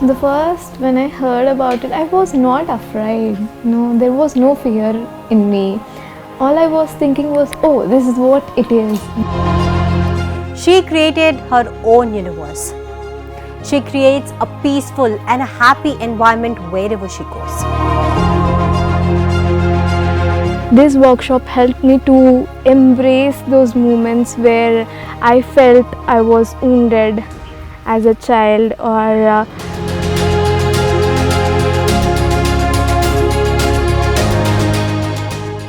The first, when I heard about it, I was not afraid. No, there was no fear in me. All I was thinking was, oh, this is what it is. She created her own universe. She creates a peaceful and a happy environment wherever she goes. This workshop helped me to embrace those moments where I felt I was wounded as a child, or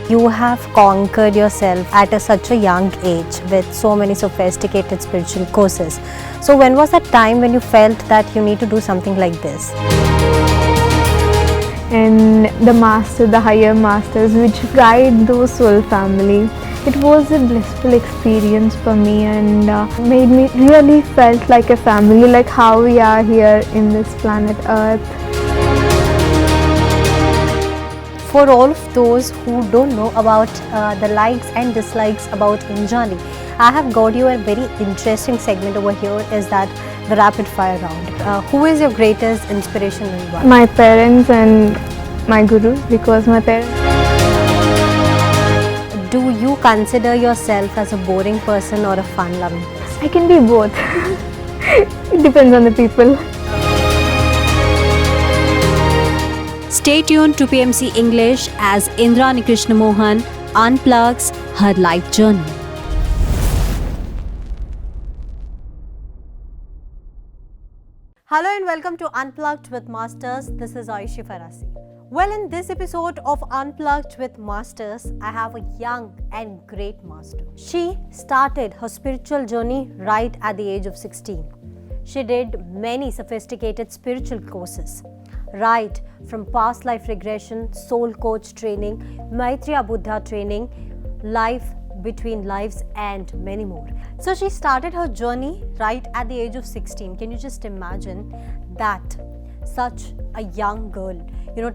You have conquered yourself at such a young age with so many sophisticated spiritual courses. So when was that time when you felt that you need to do something like this? and the higher masters which guide those soul family. It was a blissful experience for me and made me really felt like a family, like how we are here in this planet Earth. For all of those who don't know about the likes and dislikes about Indrani, I have got you a very interesting segment over here, is that the rapid fire round. Who is your greatest inspiration and why? My parents and my gurus, because my parents. Do you consider yourself as a boring person or a fun-loving person? I can be both. It depends on the people. Stay tuned to PMC English as Indrani Krishna Mohan unplugs her life journey. Hello and welcome to Unplugged with Masters. This is Ayushi Farasi. Well, in this episode of Unplugged with Masters, I have a young and great master. She started her spiritual journey right at the age of 16. She did many sophisticated spiritual courses, right from past life regression, soul coach training, Maitreya Buddha training, life between lives, and many more. So she started her journey right at the age of 16. Can you just imagine that? Such a young girl,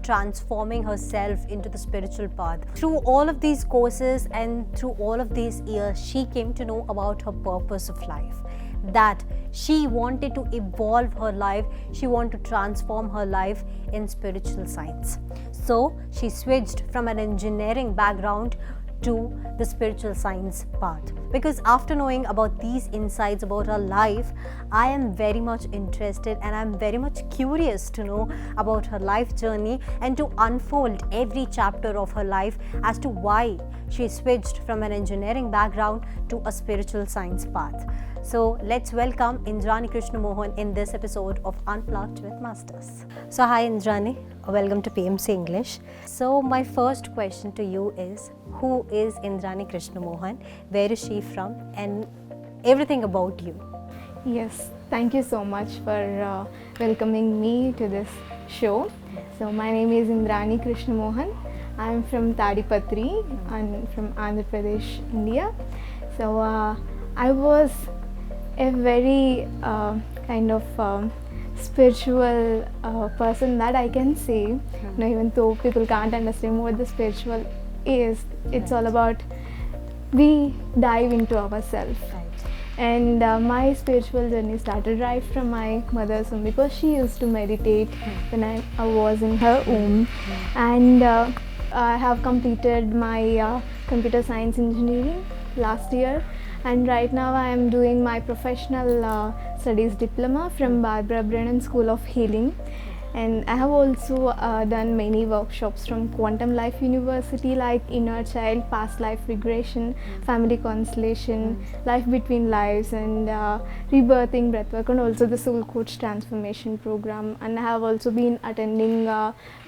transforming herself into the spiritual path. Through all of these courses and through all of these years, she came to know about her purpose of life, that she wanted to evolve her life, she wanted to transform her life in spiritual science. So she switched from an engineering background to the spiritual science path, because after knowing about these insights about her life, I am very much interested and I'm very much curious to know about her life journey and to unfold every chapter of her life as to why she switched from an engineering background to a spiritual science path. So let's welcome Indrani Krishna Mohan in this episode of Unplugged with Masters. So hi Indrani, welcome to PMC English. So my first question to you is, who is Indrani Krishna Mohan? Where is she from? And everything about you. Yes, thank you so much for welcoming me to this show. So my name is Indrani Krishna Mohan. I am from Pattriji and from Andhra Pradesh, India. So I was a very spiritual person, that I can say. Even though people can't understand what the spiritual is, it's all about we dive into ourselves. And my spiritual journey started right from my mother's womb, because she used to meditate when I was in her womb. And I have completed my computer science engineering last year, and right now I am doing my professional studies diploma from Barbara Brennan School of Healing. And I have also done many workshops from Quantum Life University, like Inner Child, Past Life Regression, Family Constellation, Life Between Lives, and Rebirthing Breathwork, and also the Soul Coach Transformation Program. And I have also been attending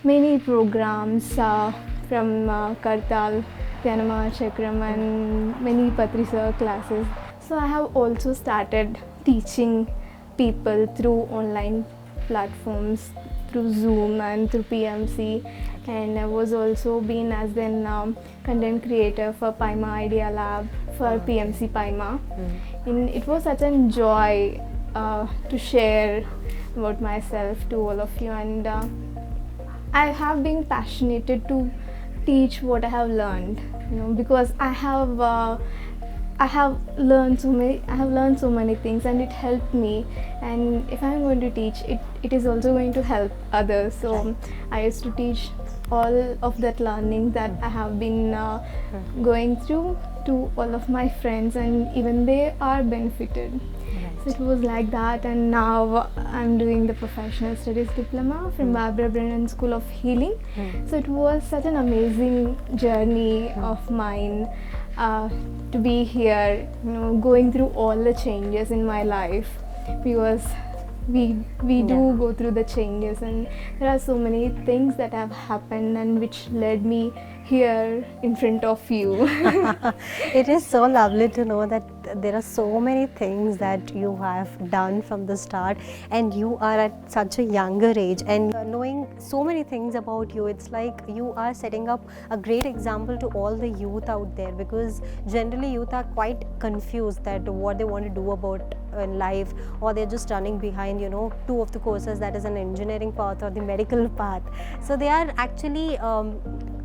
many programs from Kartal, Pyanama Chakram, and many Patriji classes. So I have also started teaching people through online platforms, through Zoom and through PMC, and I was also been as an content creator for Paima Idea Lab for PMC Paima. And it was such a joy to share about myself to all of you, and I have been passionate to teach what I have learned, because I have I have learned so many things, and it helped me. And if I'm going to teach, it is also going to help others. So I used to teach all of that learning that I have been going through to all of my friends, and even they are benefited. So it was like that, and now I'm doing the professional studies diploma from Barbara Brennan School of Healing. So it was such an amazing journey of mine to be here, going through all the changes in my life, because we do go through the changes, and there are so many things that have happened and which led me here in front of you. It is so lovely to know that there are so many things that you have done from the start, and you are at such a younger age, and knowing so many things about you, it's like you are setting up a great example to all the youth out there, because generally youth are quite confused that what they want to do about in life, or they're just running behind two of the courses, that is an engineering path or the medical path. So they are actually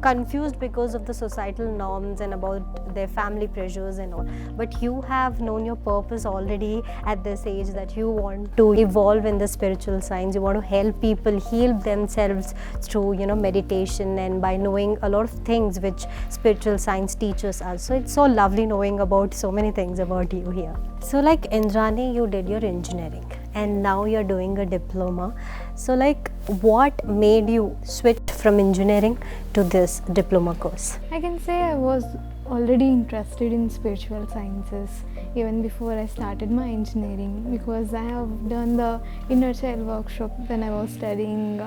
confused because of the societal norms and about their family pressures and all. But you have known your purpose already at this age, that you want to evolve in the spiritual science. You want to help people heal themselves through meditation, and by knowing a lot of things which spiritual science teaches us. So it's so lovely knowing about so many things about you here. So like Indrani, you did your engineering and now you're doing a diploma. So like what made you switch from engineering to this diploma course? I can say I was already interested in spiritual sciences even before I started my engineering, because I have done the inner child workshop when I was studying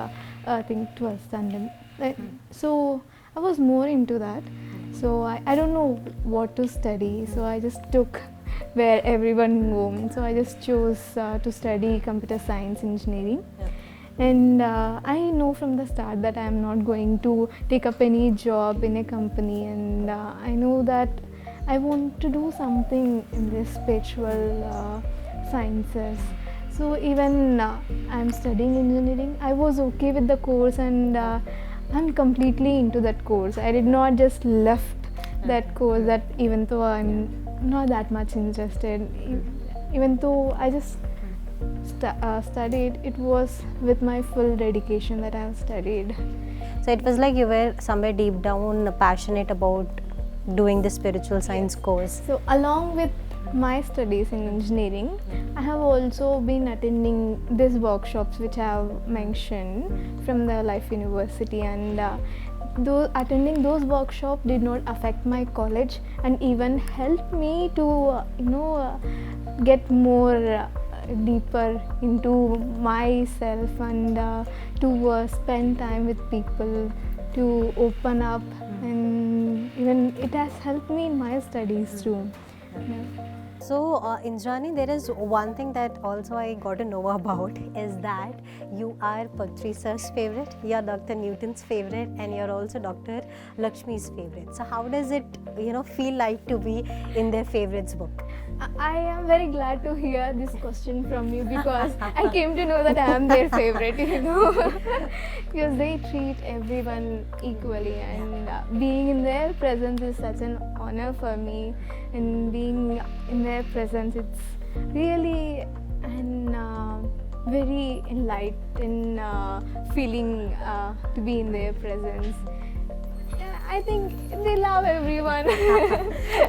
I think 12th standard. So I was more into that. So I don't know what to study, so I just took where everyone goes. So I just chose to study computer science engineering. And I know from the start that I am not going to take up any job in a company, and I know that I want to do something in this spiritual sciences. So even I'm studying engineering, I was okay with the course, and I'm completely into that course. I did not just left that course, that even though I'm not that much interested, even though I just studied, it was with my full dedication that I have studied. So it was like you were somewhere deep down passionate about doing the spiritual science course. So along with my studies in engineering, I have also been attending these workshops which I have mentioned from the Life University, and attending those workshops did not affect my college and even helped me to get more deeper into myself, and to spend time with people, to open up, and even it has helped me in my studies too. Yeah. So Indrani, there is one thing that also I got to know about, is that you are Patriji sir's favorite, you are Dr. Newton's favorite, and you are also Dr. Lakshmi's favorite. So how does it feel like to be in their favorites book? I am very glad to hear this question from you, because I came to know that I am their favorite, because they treat everyone equally, and being in their presence is such an honor for me, and being in their presence, it's really an very enlightened feeling to be in their presence. I think they love everyone.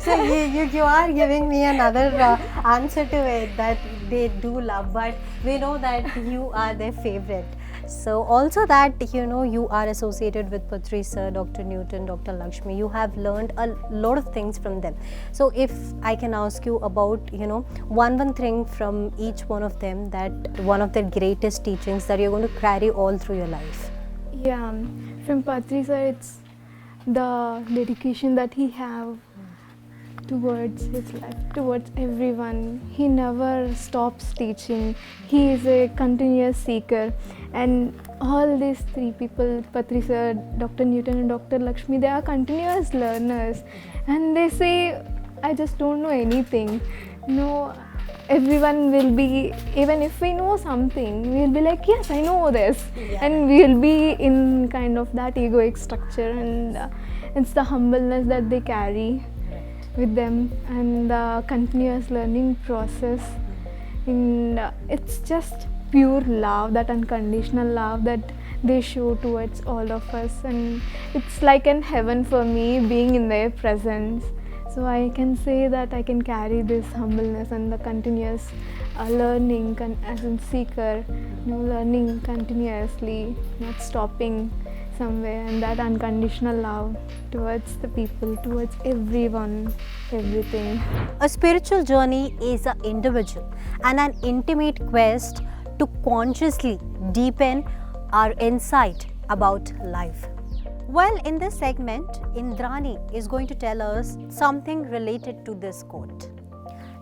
So you are giving me another answer to it, that they do love, but we know that you are their favorite. So also that you are associated with Patriji sir, Dr. Newton, Dr. Lakshmi. You have learned a lot of things from them. So if I can ask you about one thing from each one of them, that one of their greatest teachings that you're going to carry all through your life. Yeah, from Patriji sir, it's the dedication that he have towards his life, towards everyone. He never stops teaching. He is a continuous seeker, and all these three people, Patriji sir, Dr. Newton and Dr. Lakshmi, they are continuous learners, and they say, I just don't know anything. Everyone will be, even if we know something, we'll be like, yes, I know this. Yeah. And we'll be in kind of that egoic structure, and it's the humbleness that they carry. with them, and the continuous learning process. And it's just pure love, that unconditional love that they show towards all of us, and it's like an heaven for me being in their presence. So I can say that I can carry this humbleness and the continuous learning as a seeker, learning continuously, not stopping somewhere, and that unconditional love towards the people, towards everyone, everything. A spiritual journey is an individual and an intimate quest to consciously deepen our insight about life. Well, in this segment, Indrani is going to tell us something related to this quote.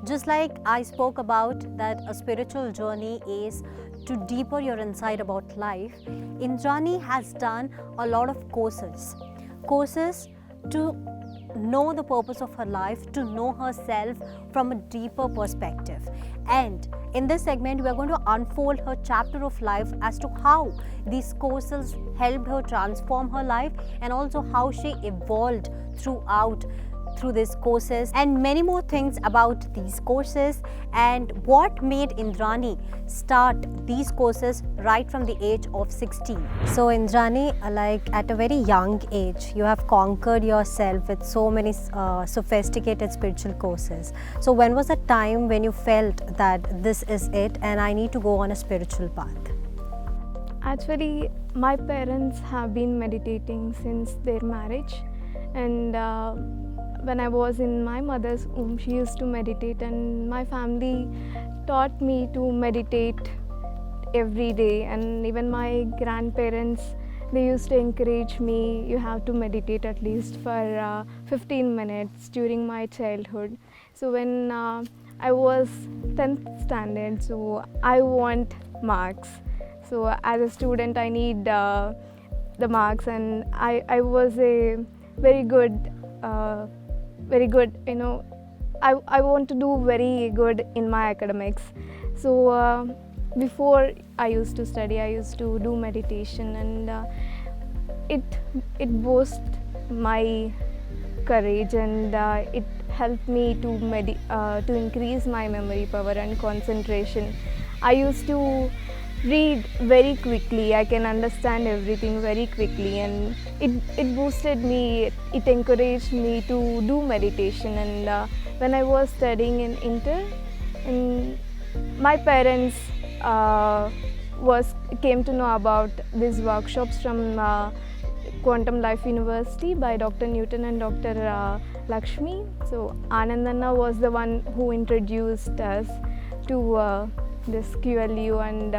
Just like I spoke about that a spiritual journey is to deeper your insight about life, Indrani has done a lot of courses to know the purpose of her life, to know herself from a deeper perspective. And in this segment, we are going to unfold her chapter of life as to how these courses helped her transform her life, and also how she evolved through these courses, and many more things about these courses, and what made Indrani start these courses right from the age of 16. So Indrani, like at a very young age, you have conquered yourself with so many sophisticated spiritual courses. So when was the time when you felt that this is it and I need to go on a spiritual path? Actually, my parents have been meditating since their marriage, and when I was in my mother's womb, she used to meditate, and my family taught me to meditate every day. And even my grandparents, they used to encourage me, you have to meditate at least for 15 minutes during my childhood. So when I was 10th standard, so I want marks. So as a student, I need the marks, and I was a very good, I want to do very good in my academics. So before I used to study, I used to do meditation, and it boosted my courage, and it helped me to increase my memory power and concentration. I used to read very quickly. I can understand everything very quickly, and it boosted me, it encouraged me to do meditation. And when I was studying in Inter, and my parents came to know about these workshops from Quantum Life University by Dr. Newton and Dr. Lakshmi. So Anandanna was the one who introduced us to this QLU, and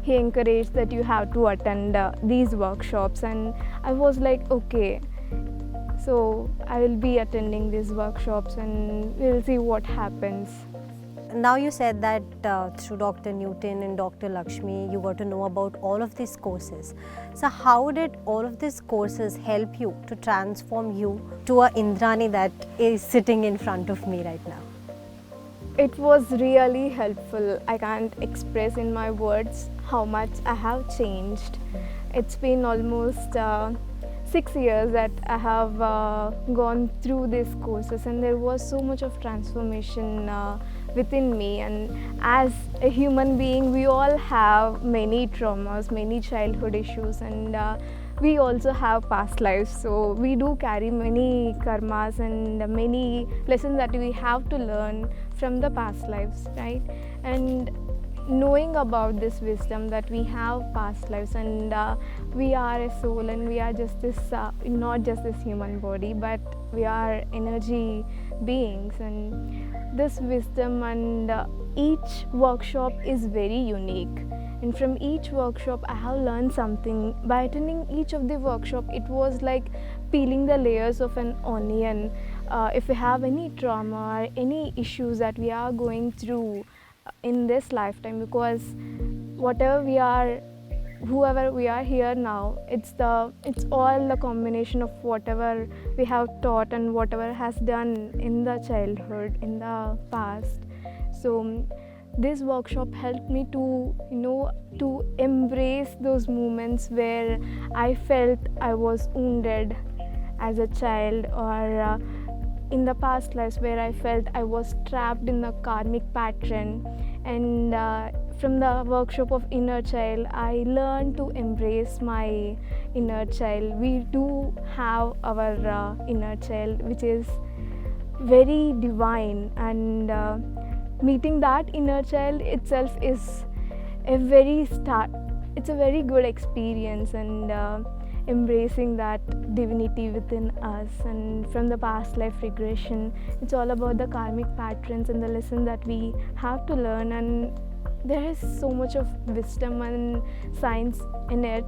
he encouraged that you have to attend these workshops, and I was like, okay, so I will be attending these workshops and we'll see what happens. Now you said that through Dr. Newton and Dr. Lakshmi, you got to know about all of these courses. So how did all of these courses help you to transform you to a Indrani that is sitting in front of me right now? It was really helpful. I can't express in my words how much I have changed. It's been almost 6 years that I have gone through these courses, and there was so much of transformation within me. And as a human being, we all have many traumas, many childhood issues, and we also have past lives. So we do carry many karmas and many lessons that we have to learn from the past lives, right? And knowing about this wisdom that we have past lives, and we are a soul, and we are just this, not just this human body, but we are energy beings, and this wisdom, and each workshop is very unique. And from each workshop, I have learned something. By attending each of the workshop, it was like peeling the layers of an onion. If we have any trauma or any issues that we are going through in this lifetime, because whatever we are, whoever we are here now, it's all the combination of whatever we have taught and whatever has done in the childhood, in the past. So this workshop helped me to embrace those moments where I felt I was wounded as a child, or in the past lives where I felt I was trapped in a karmic pattern, and from the workshop of inner child, I learned to embrace my inner child. We do have our inner child, which is very divine, and meeting that inner child itself is a very it's a very good experience, and embracing that divinity within us. And from the past life regression, it's all about the karmic patterns and the lesson that we have to learn, and there is so much of wisdom and science in it.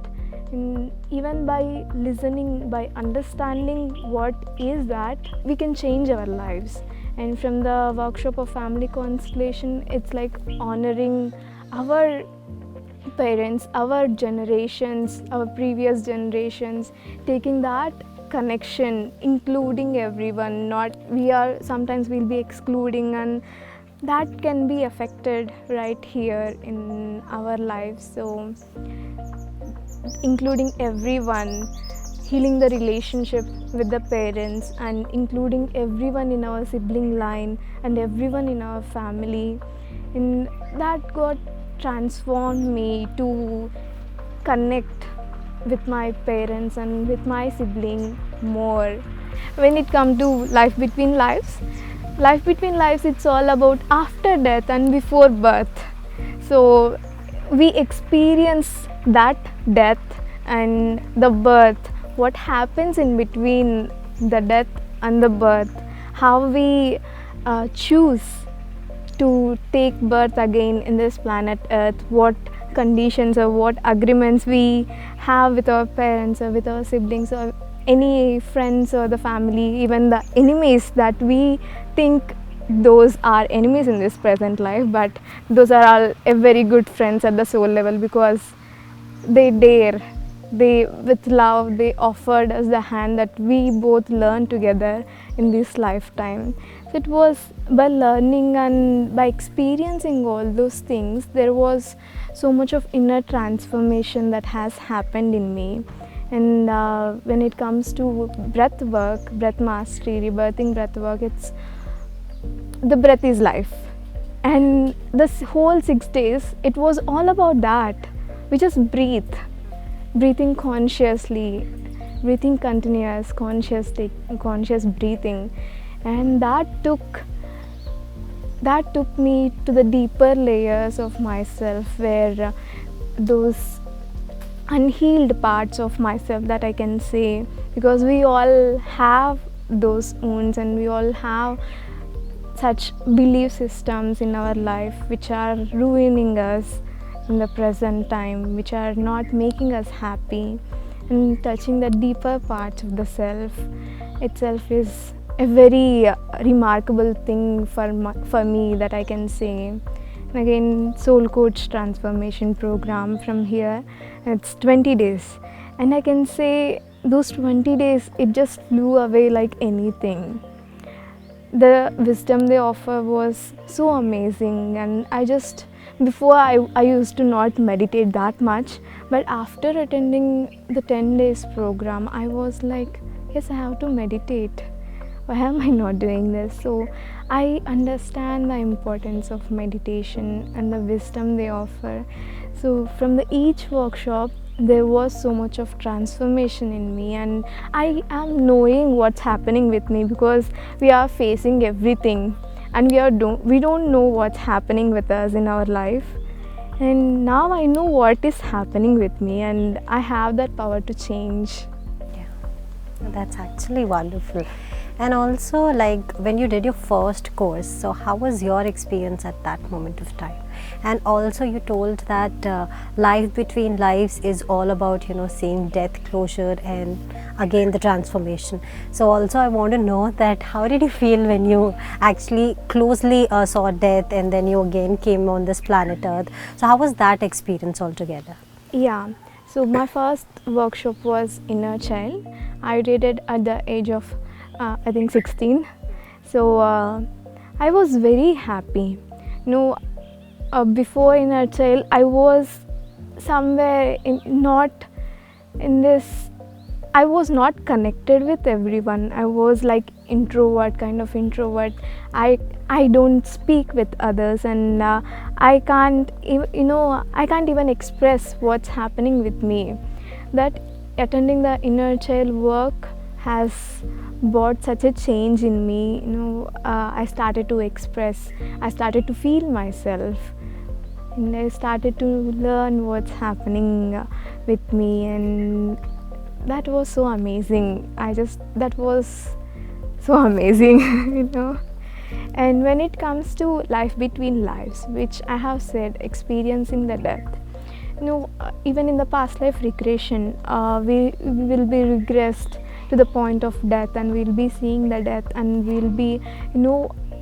And even by listening, by understanding what is that, we can change our lives. And from the workshop of family constellation, it's like honoring our parents, our generations, our previous generations, taking that connection, including everyone. Not we are sometimes we'll be excluding, and that can be affected right here in our lives. So including everyone, healing the relationship with the parents, and including everyone in our sibling line and everyone in our family, and that got transformed me to connect with my parents and with my sibling more. When it comes to life between lives, it's all about after death and before birth. So we experience that death and the birth, what happens in between the death and the birth, how we choose to take birth again in this planet Earth, what conditions or what agreements we have with our parents or with our siblings or any friends or the family, even the enemies that we think those are enemies in this present life, but those are all a very good friends at the soul level, because they with love they offered us the hand that we both learn together in this lifetime. So it was by learning and by experiencing all those things, there was so much of inner transformation that has happened in me. And when it comes to breath work, breath mastery, rebirthing breath work, it's the breath is life, and this whole 6 days it was all about that. We just breathing consciously, breathing continuous, conscious breathing, and that took me to the deeper layers of myself, where those unhealed parts of myself that I can say, because we all have those wounds and we all have such belief systems in our life which are ruining us in the present time, which are not making us happy. And touching the deeper parts of the self itself is a very remarkable thing for me that I can say. And again, Soul Coach Transformation Program from here, it's 20 days, and I can say those 20 days it just flew away like anything. The wisdom they offer was so amazing, and before I used to not meditate that much, but after attending the 10 days program, I was like, yes, I have to meditate. Why am I not doing this? So I understand the importance of meditation and the wisdom they offer. So from each workshop, there was so much of transformation in me, and I am knowing what's happening with me, because we are facing everything and we don't know what's happening with us in our life. And now I know what is happening with me, and I have that power to change. Yeah, that's actually wonderful. And also, like, when you did your first course, so how was your experience at that moment of time? And also you told that life between lives is all about, seeing death closure and again the transformation. So also I want to know that how did you feel when you actually closely saw death and then you again came on this planet Earth? So how was that experience altogether? Yeah, so my first workshop was Inner Child. I did it at the age of I think 16. So I was very happy. Before Inner Child, I was somewhere not in this I was not connected with everyone. I was like introvert, kind of introvert. I don't speak with others, and I can't I can't even express what's happening with me. That attending the inner child work has brought such a change in me. I started to express. I started to feel myself, and I started to learn what's happening with me, and that was so amazing. That was so amazing, And when it comes to life between lives, which I have said, experiencing the death, even in the past life regression, we will be regressed to the point of death, and we'll be seeing the death, and we'll be,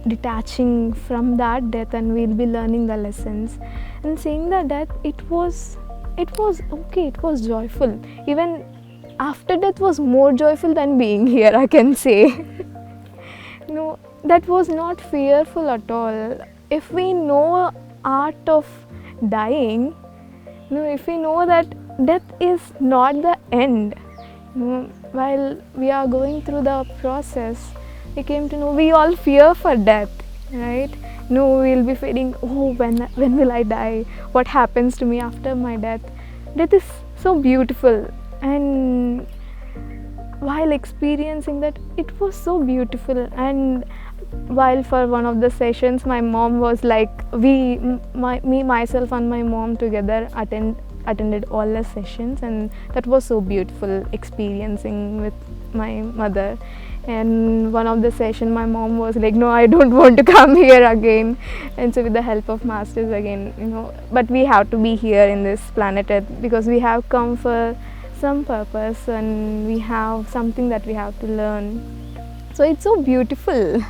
detaching from that death, and we'll be learning the lessons. And seeing the death, it was okay, it was joyful. Even after death was more joyful than being here, I can say. That was not fearful at all. If we know art of dying, if we know that death is not the end, while we are going through the process, we came to know we all fear for death, right? We'll be feeling, oh, when will I die? What happens to me after my death? Death is so beautiful, and while experiencing that, it was so beautiful. And while for one of the sessions, my mom was like, myself and my mom together attended all the sessions, and that was so beautiful, experiencing with my mother. And one of the session, my mom was like, no, I don't want to come here again. And so with the help of masters again, but we have to be here in this planet Earth, because we have come for some purpose, and we have something that we have to learn. So it's so beautiful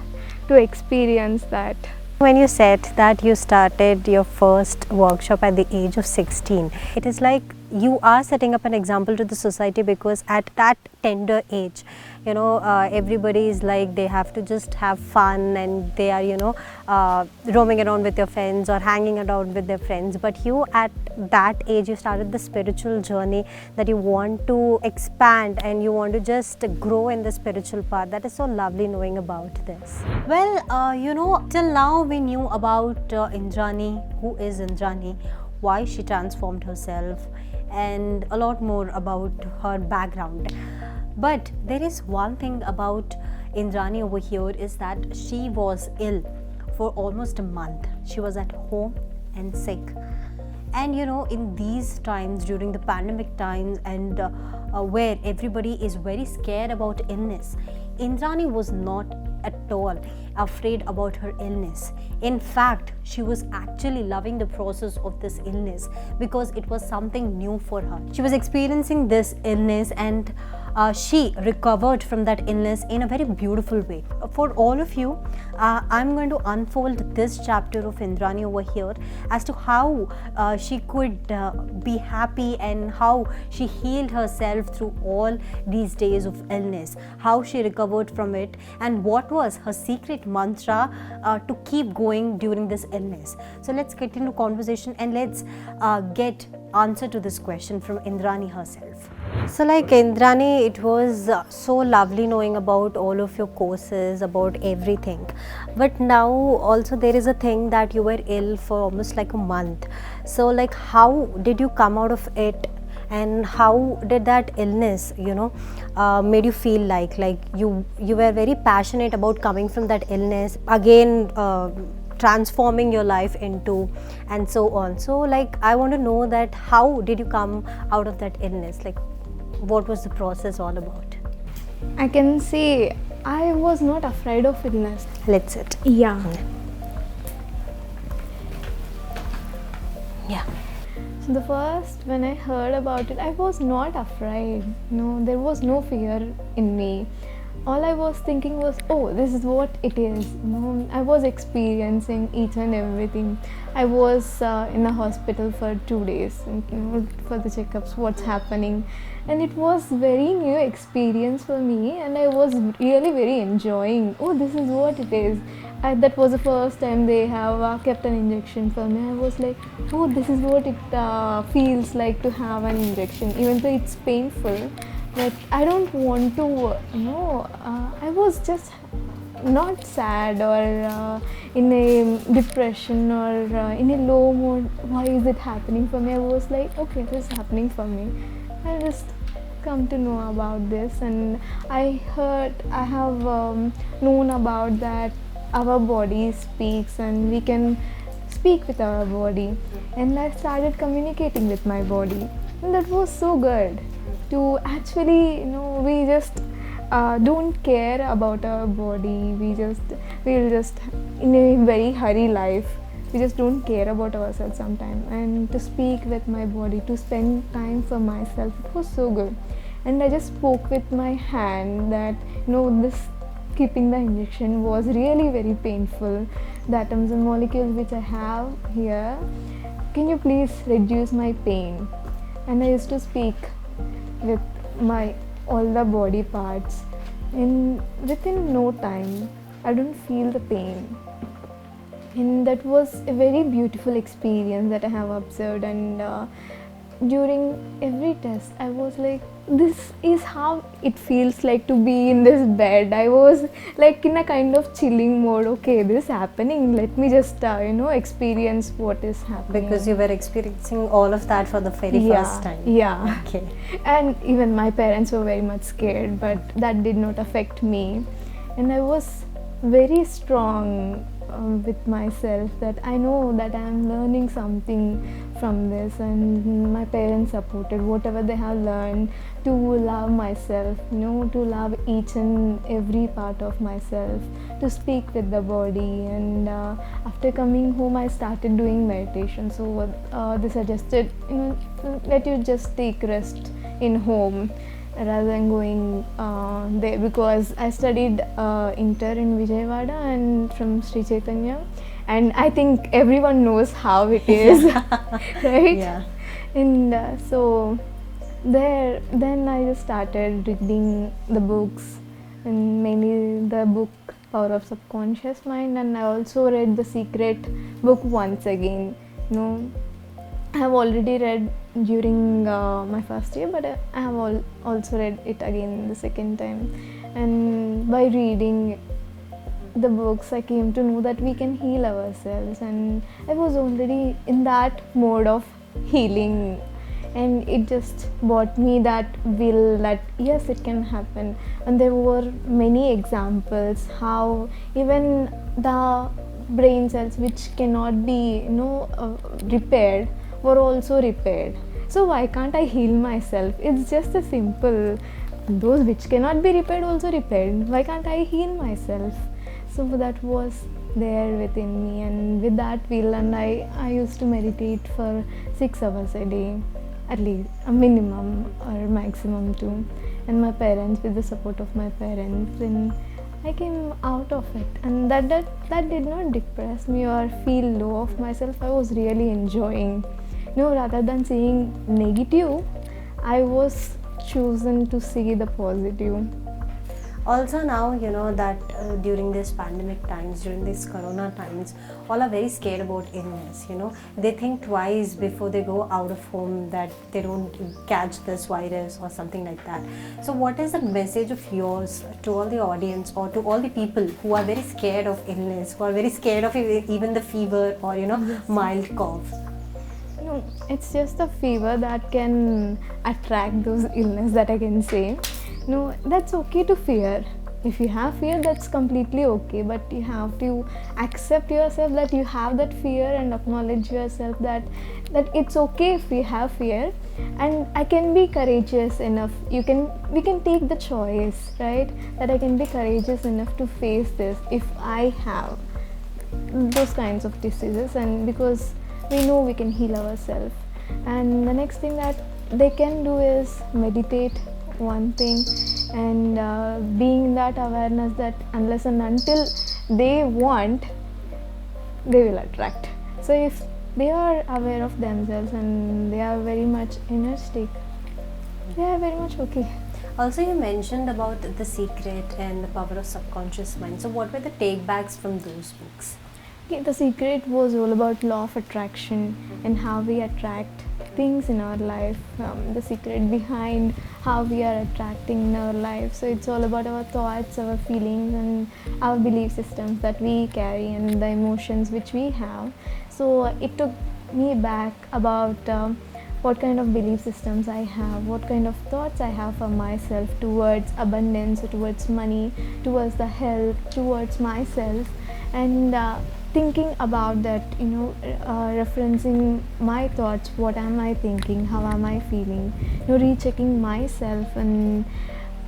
to experience that. When you said that you started your first workshop at the age of 16, it is like you are setting up an example to the society, because at that tender age, everybody is like, they have to just have fun, and they are roaming around with their friends or hanging around with their friends. But you, at that age, you started the spiritual journey, that you want to expand and you want to just grow in the spiritual path. That is so lovely knowing about this. Well, till now we knew about Indrani, who is Indrani, why she transformed herself, and a lot more about her background. But there is one thing about Indrani over here, is that she was ill for almost a month. She was at home and sick. And in these times, during the pandemic times, and where everybody is very scared about illness, Indrani was not at all afraid about her illness. In fact, she was actually loving the process of this illness, because it was something new for her. She was experiencing this illness, and she recovered from that illness in a very beautiful way. For all of you, I'm going to unfold this chapter of Indrani over here, as to how she could be happy, and how she healed herself through all these days of illness, how she recovered from it, and what was her secret mantra to keep going during this illness. So let's get into conversation, and let's get answer to this question from Indrani herself. So like Indrani, it was so lovely knowing about all of your courses, about everything. But now also there is a thing that you were ill for almost like a month. So like, how did you come out of it? And how did that illness, made you feel like you were very passionate about coming from that illness, again transforming your life into, and so on. So like, I want to know that how did you come out of that illness? Like, what was the process all about? I can say I was not afraid of illness. Let's sit. Yeah. Yeah. So the first, when I heard about it, I was not afraid. No, there was no fear in me. All I was thinking was, oh, this is what it is. I was experiencing each and everything. I was in the hospital for 2 days, for the checkups, what's happening. And it was very new experience for me, and I was really very enjoying. Oh, this is what it is. That was the first time they have kept an injection for me. I was like, oh, this is what it feels like to have an injection. Even though it's painful, that I don't want to, I was just not sad or in a depression or in a low mood. Why is it happening for me? I was like, okay, this is happening for me. I just come to know about this, and I have known about that our body speaks and we can speak with our body, and I started communicating with my body, and that was so good to actually, we just don't care about our body. We'll just in a very hurry life, we just don't care about ourselves sometimes, and to speak with my body, to spend time for myself, it was so good. And I just spoke with my hand that this keeping the injection was really very painful. The atoms and molecules which I have here, can you please reduce my pain? And I used to speak with my all the body parts, and within no time I don't feel the pain. And that was a very beautiful experience that I have observed. And during every test I was like, this is how it feels like to be in this bed. I was like in a kind of chilling mode. Okay, this is happening, let me just experience what is happening. Because you were experiencing all of that for the very first time. Yeah. Okay. And even my parents were very much scared, but that did not affect me. And I was very strong with myself, that I know that I am learning something from this, and my parents supported whatever they have learned, to love myself, to love each and every part of myself, to speak with the body. And after coming home I started doing meditation. So they suggested, let you just take rest in home rather than going there, because I studied inter in Vijayawada and from Sri Chaitanya, and I think everyone knows how it is. Right? Yeah. And so then I just started reading the books, and mainly the book Power of Subconscious Mind, and I also read The Secret book once again. I have already read during my first year, but I have also read it again the second time. And by reading the books I came to know that we can heal ourselves, and I was already in that mode of healing, and it just brought me that will that yes, it can happen. And there were many examples how even the brain cells which cannot be repaired were also repaired. So why can't I heal myself? It's just a simple, those which cannot be repaired also repaired. Why can't I heal myself? So that was there within me, and with that will, and I used to meditate for 6 hours a day, at least a minimum or maximum too. And my parents, with the support of my parents, and I came out of it, and that did not depress me or feel low of myself. I was really enjoying. Rather than seeing negative, I was chosen to see the positive. Also now, that during these pandemic times, during these corona times, all are very scared about illness, They think twice before they go out of home that they don't catch this virus or something like that. So what is the message of yours to all the audience or to all the people who are very scared of illness, who are very scared of even the fever or, mild cough? It's just a fever that can attract those illness, that I can say. That's okay to fear. If you have fear, that's completely okay, but you have to accept yourself that you have that fear, and acknowledge yourself that it's okay if you have fear, and I can be courageous enough. We can take the choice, right? That I can be courageous enough to face this if I have those kinds of diseases, and because we know we can heal ourselves. And the next thing that they can do is meditate, one thing, and being that awareness that unless and until they want, they will attract. So if they are aware of themselves and they are very much energetic, they are very much okay. Also, you mentioned about The Secret and The Power of Subconscious Mind. So what were the take backs from those books? the secret was all about law of attraction and how we attract things in our life, the secret behind how we are attracting in our life. So it's all about our thoughts, our feelings, and our belief systems that we carry and the emotions which we have. So it took me back about what kind of belief systems I have, what kind of thoughts I have for myself towards abundance, towards money, towards the health, towards myself, and thinking about that, referencing my thoughts, what am I thinking, how am I feeling, rechecking myself and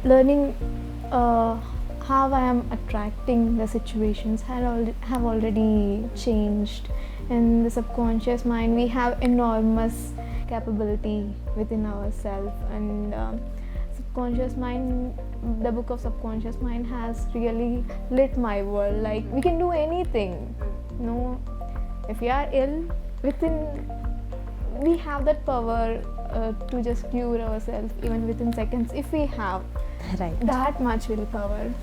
learning how I am attracting the situations have already changed. In the subconscious mind, we have enormous capability within ourselves, and subconscious mind, the book of subconscious mind has really lit my world. Like, we can do anything. If we are ill, we have that power to just cure ourselves even within seconds if we have that much willpower.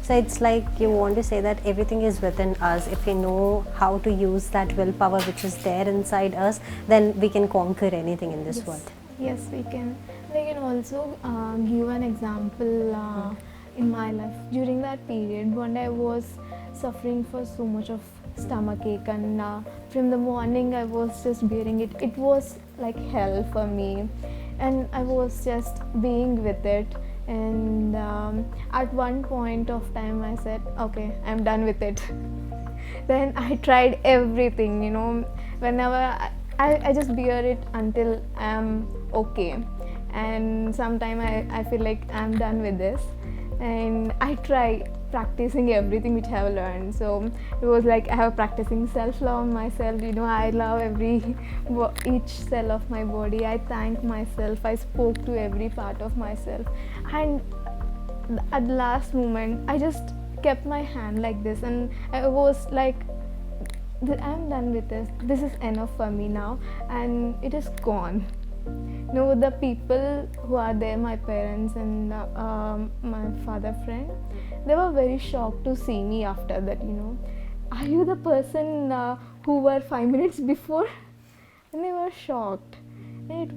So it's like you want to say that everything is within us. If we know how to use that willpower which is there inside us, then we can conquer anything in this world. Yes, we can. I can also give an example in my life. During that period, one day I was suffering for so much of stomachache, and from the morning I was just bearing it. It was like hell for me, and I was just being with it. And at one point of time I said, okay, I'm done with it. Then I tried everything, whenever I just bear it until I'm okay, and sometime I feel like I'm done with this, and I try practicing everything which I have learned. So it was like I have practicing self-love on myself. I love each cell of my body. I thank myself. I spoke to every part of myself, and at the last moment I just kept my hand like this, and I was like, I'm done with this. This is enough for me now, and it is gone. The people who are there, my parents and my father friend, they were very shocked to see me after that. Are you the person who were 5 minutes before? And they were shocked. And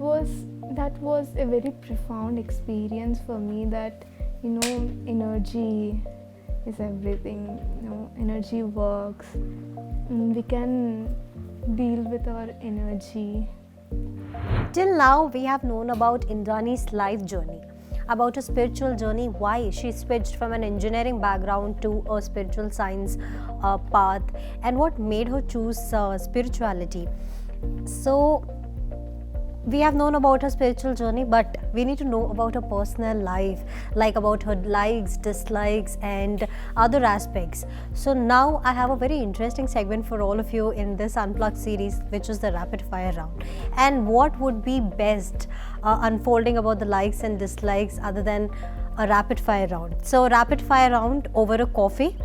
that was a very profound experience for me, that energy is everything. Energy works. We can deal with our energy. Till now, we have known about Indrani's life journey, about her spiritual journey, why she switched from an engineering background to a spiritual science path, and what made her choose spirituality. So, we have known about her spiritual journey, but we need to know about her personal life, like about her likes, dislikes, and other aspects. So now I have a very interesting segment for all of you in this Unplugged series, which is the rapid fire round. And what would be best unfolding about the likes and dislikes other than a rapid fire round? So rapid fire round over a coffee.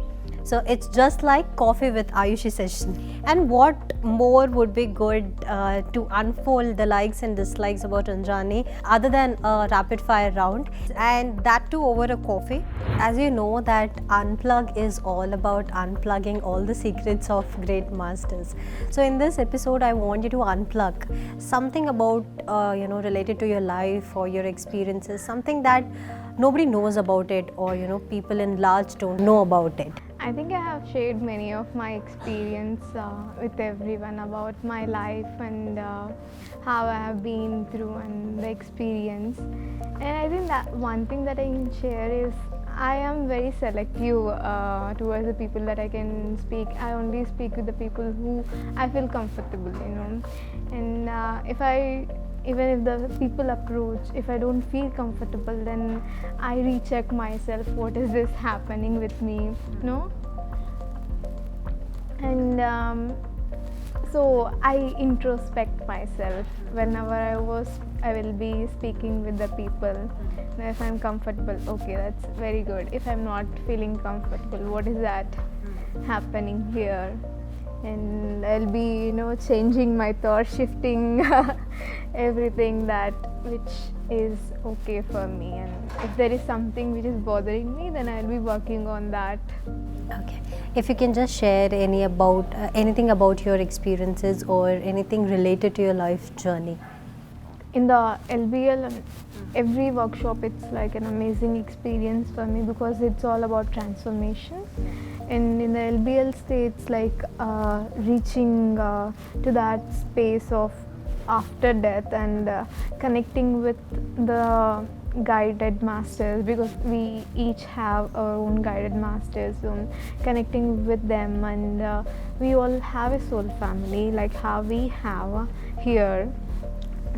So it's just like coffee with Ayushi session. And what more would be good to unfold the likes and dislikes about Indrani other than a rapid fire round, and that too over a coffee. As you know that Unplug is all about unplugging all the secrets of great masters. So in this episode I want you to unplug something about related to your life or your experiences, something that nobody knows about it, or people in large don't know about it. I think I have shared many of my experience with everyone about my life and how I have been through and the experience. And I think that one thing that I can share is I am very selective towards the people that I can speak. I only speak with the people who I feel comfortable, And even if the people approach, if I don't feel comfortable, then I recheck myself, what is this happening with me, And so I introspect myself whenever I will be speaking with the people. If I'm comfortable, okay, that's very good. If I'm not feeling comfortable, what is that happening here? And I'll be changing my thought, shifting everything that which is okay for me, and if there is something which is bothering me, then I'll be working on that. Okay. If you can just share anything about your experiences or anything related to your life journey. In the LBL, every workshop, it's like an amazing experience for me because it's all about transformation. And in the LBL states, like reaching to that space of after death and connecting with the guided masters, because we each have our own guided masters, so connecting with them, and we all have a soul family like how we have here.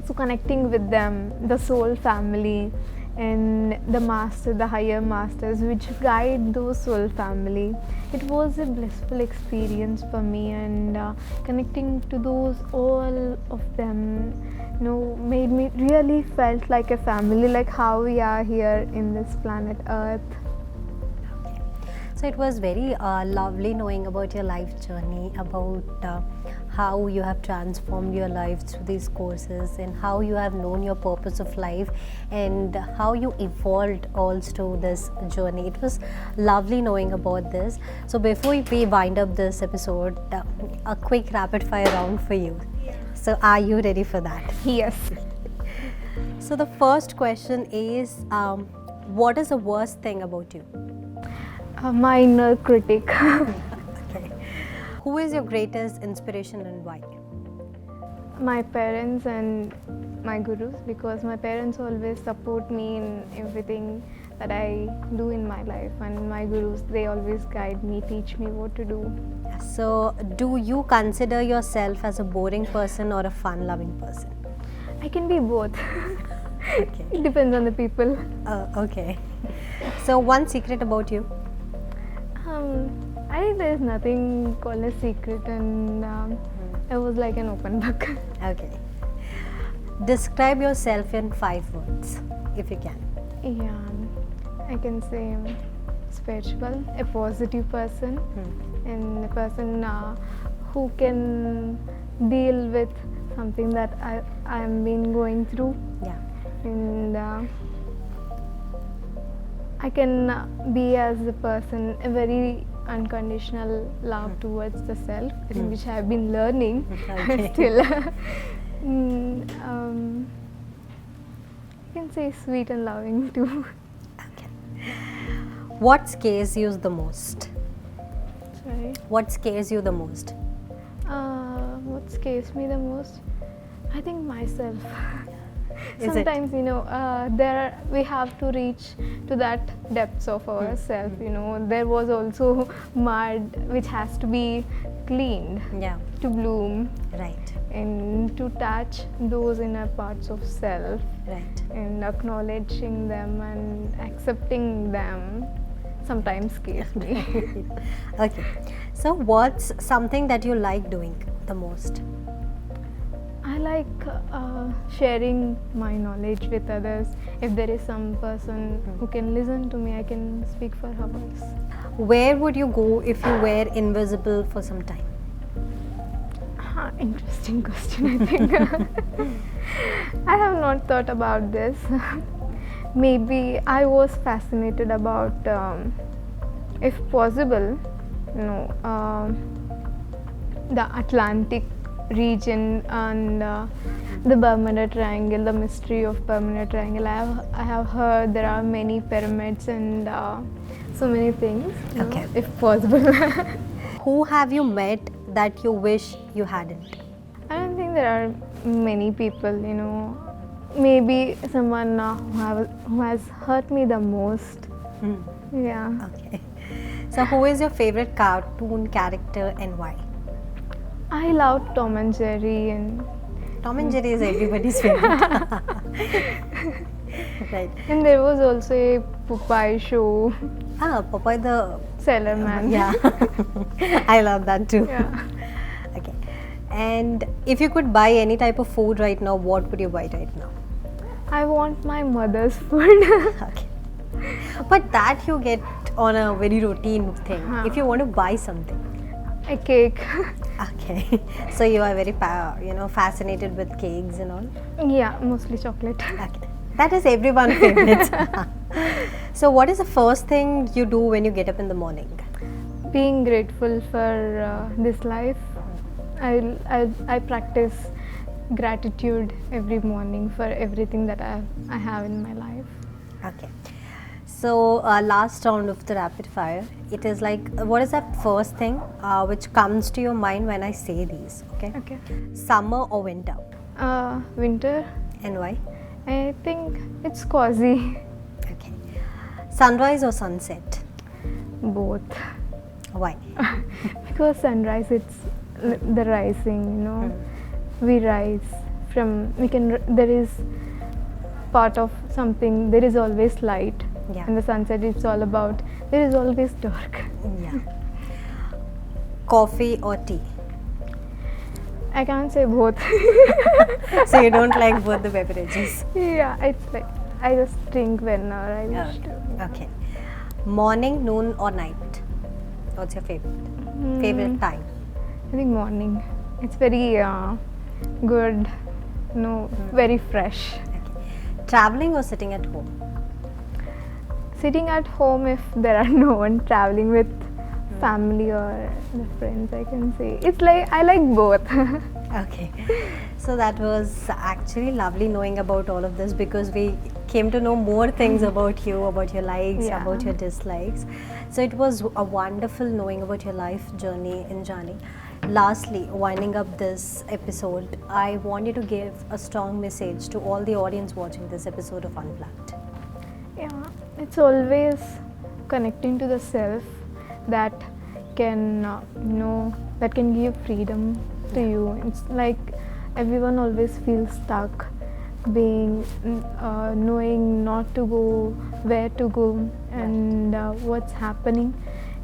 So connecting with them, the soul family, and the master, the higher masters which guide those soul family, it was a blissful experience for me, and connecting to those, all of them, made me really felt like a family, like how we are here in this planet Earth. So it was very lovely knowing about your life journey, about how you have transformed your life through these courses, and how you have known your purpose of life, and how you evolved all through this journey. It was lovely knowing about this. So before we wind up this episode, a quick rapid fire round for you. So are you ready for that? Yes. So the first question is, what is the worst thing about you? My inner critic. Okay. Who is your greatest inspiration and why? My parents and my gurus, because my parents always support me in everything that I do in my life, and my gurus, they always guide me, teach me what to do. So do you consider yourself as a boring person or a fun-loving person? I can be both. Okay. It depends on the people. Okay. So one secret about you? I think there is nothing called a secret, and I was like an open book. Okay. Describe yourself in 5 words, if you can. Yeah, I can say spiritual, a positive person, and a person who can deal with something that I am been going through, Yeah. and I can be as a person a very unconditional love towards the self, which I have been learning. Okay. Still. I can say sweet and loving too. Okay. What scares you the most? Sorry. What scares you the most? What scares me the most? I think myself. Is it? Sometimes, we have to reach to that depths of ourselves. There was also mud which has to be cleaned Yeah. to bloom, Right. and to touch those inner parts of self, Right. and acknowledging them and accepting them sometimes scares me. Okay. So what's something that you like doing the most? I like sharing my knowledge with others. If there is some person who can listen to me, I can speak for hours. Where would you go if you were invisible for some time? Interesting question, I think. I have not thought about this. Maybe I was fascinated about, if possible, the Atlantic region and the Bermuda Triangle, the mystery of Bermuda Triangle. I have heard there are many pyramids and so many things. Okay. If possible. Who have you met that you wish you hadn't? I don't think there are many people, maybe someone who has hurt me the most. Yeah. Okay. So who is your favorite cartoon character and why? I love Tom and Jerry, and Tom and Jerry is everybody's favorite. Right. and there was also a Popeye show, Popeye the... Sailor Man. Yeah. I love that too. Yeah. Okay. And if you could buy any type of food right now, what would you buy right now? I want my mother's food. Okay. But that you get on a very routine thing. If you want to buy something. A cake. Okay. So you are very fascinated with cakes and all? Yeah, mostly chocolate. Okay. That is everyone's favorite. So what is the first thing you do when you get up in the morning? Being grateful for this life. I practice gratitude every morning for everything that I have in my life. Okay. So last round of the rapid fire, it is like, what is that first thing which comes to your mind when I say these? Okay. Okay. Summer or winter? Winter. And why? I think it's cozy. Okay. Sunrise or sunset? Both. Why? Because sunrise, it's the rising. We rise from. There is part of something. There is always light. Yeah. And the sunset, it's all about. There is always dark. Yeah. Coffee or tea? I can't say both. So you don't like both the beverages? Yeah, it's like I just drink whenever I wish to. Okay. Morning, noon or night? What's your favorite time? I think morning. It's very good. Very fresh. Okay. Traveling or sitting at home? Sitting at home if there are no one. Traveling with family or the friends, I can say. It's like I like both. Okay. So that was actually lovely knowing about all of this, because we came to know more things about you, about your likes, Yeah. about your dislikes. So it was a wonderful knowing about your life journey, Indrani. Lastly, winding up this episode, I want you to give a strong message to all the audience watching this episode of Unplugged. Yeah, it's always connecting to the self that can, that can give freedom to you. It's like everyone always feels stuck, being knowing not to go, where to go, and what's happening.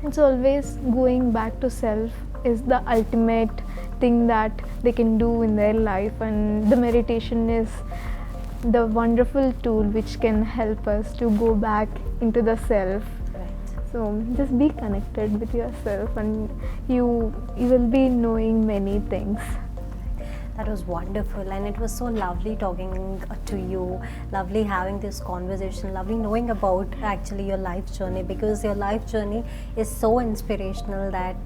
It's always going back to self is the ultimate thing that they can do in their life, and the meditation is the wonderful tool which can help us to go back into the self. So just be connected with yourself, and you will be knowing many things. That was wonderful, and it was so lovely talking to you, lovely having this conversation, lovely knowing about actually your life journey, because your life journey is so inspirational that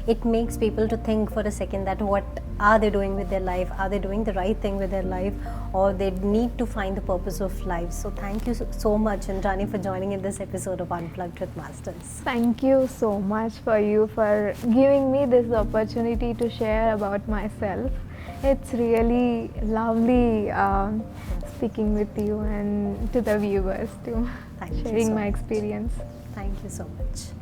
it makes people to think for a second that what are they doing with their life, are they doing the right thing with their life, or they need to find the purpose of life. So thank you so much, Indrani, for joining in this episode of Unplugged with Masters. Thank you so much for giving me this opportunity to share about myself. It's really lovely speaking with you and to the viewers too, Thank you sharing so my much. experience. Thank you so much.